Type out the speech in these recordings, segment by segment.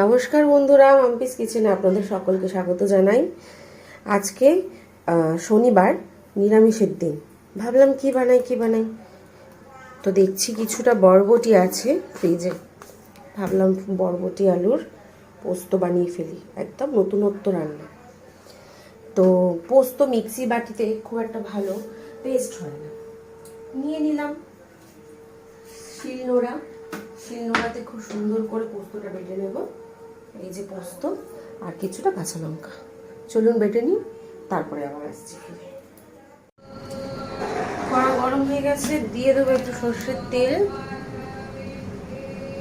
নমস্কার বন্ধুরা, মাম্পিস কিচেনে আপনাদের সকলকে স্বাগত জানাই। আজকে শনিবার, নিরামিষের দিন। ভাবলাম কি বানাই। তো দেখছি কিছুটা বরবটি আছে ফ্রিজে। ভাবলাম বরবটি আলুর পোস্ত বানিয়ে ফেলি, একদম নতুনত্ব রান্না। তো পোস্ত মিক্সি বাটিতে খুব একটা ভালো পেস্ট হয় না। নিয়ে নিলাম শিলনোড়াতে খুব সুন্দর করে পোস্তটা বেটে নেব। এই যে পোস্ত আর কিছুটা কাঁচা লঙ্কা, চলুন বেটে নিই, তারপরে আবার আসছি। কড়া গরম হয়ে গেছে, দিয়ে দেবো একটু সর্ষের তেল,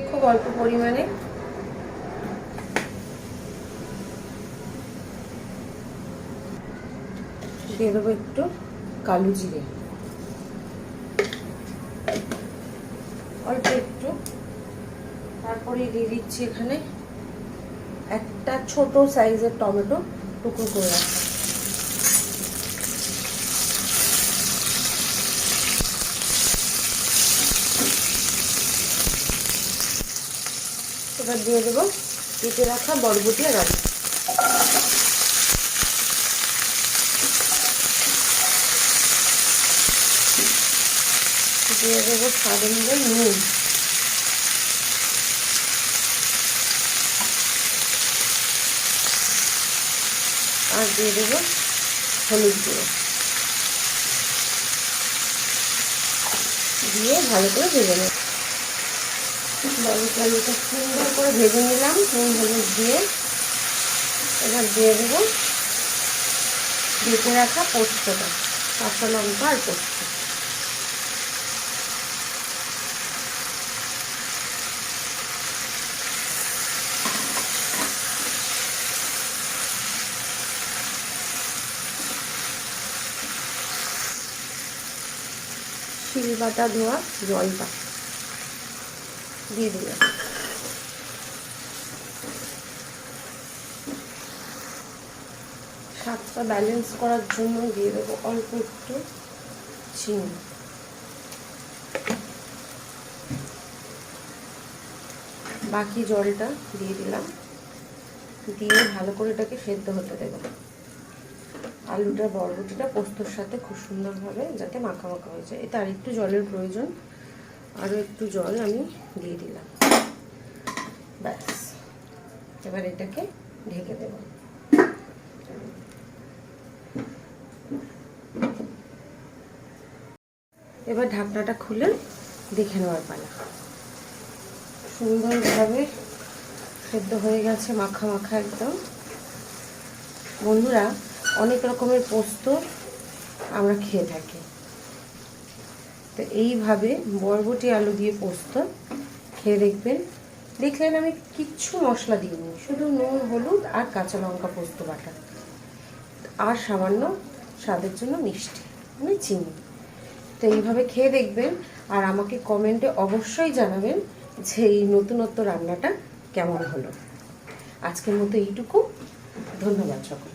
খুব অল্প পরিমাণে। দিয়ে দেবো একটু কালো জিরে, অল্প একটু। তারপরে দিয়ে দিচ্ছি এখানে একটা ছোট সাইজের টমেটো টুকরো করে রাখা। এবার দিয়ে দেবো কেটে রাখা বরবটি আর আলু। দিয়ে দেবো স্বাদ অনুযায়ী নুন, আর দিয়ে দেবো হলুদ গুঁড়ো, দিয়ে ভালো করে ভেজে নেব। আলুটা সুন্দর করে ভেজে নিলাম নুন হলুদ দিয়ে। এবার দিয়ে দেবো বেটে রাখা পোস্তটা, কাঁচা লঙ্কা আর পোস্ত। শিলবাটা ধোয়া জলটা দিয়ে দিলাম। স্বাদটা ব্যালেন্স করার জন্য দিয়ে দেবো অল্প একটু চিনি। বাকি জলটা দিয়ে দিলাম, দিয়ে ভালো করে এটাকে সেদ্ধ হতে দেবো। আলুটা বরবটিটা পোস্তর সাথে খুব সুন্দরভাবে যাতে মাখা মাখা হয়ে যায়। এতে আর একটু জলের প্রয়োজন, আরও একটু জল আমি দিয়ে দিলাম। ব্যাস, এবার এটাকে ঢেকে দেব। এবার ঢাকনাটা খুলে দেখে নেওয়ার পালা। সুন্দরভাবে সেদ্ধ হয়ে গেছে, মাখা মাখা একদম। বন্ধুরা, অনেক রকমের পোস্ত আমরা খেয়ে থাকি, তো এইভাবে বরবটি আলু দিয়ে পোস্ত খেয়ে দেখবেন। দেখলেন আমি কিচ্ছু মশলা দিইনি, শুধু নুন হলুদ আর কাঁচা লঙ্কা পোস্ত বাটা, আর সামান্য স্বাদের জন্য মিষ্টি মানে চিনি। তো এইভাবে খেয়ে দেখবেন, আর আমাকে কমেন্টে অবশ্যই জানাবেন যে এই নতুনত্ব রান্নাটা কেমন হলো। আজকের মতো এইটুকু, ধন্যবাদ সকল।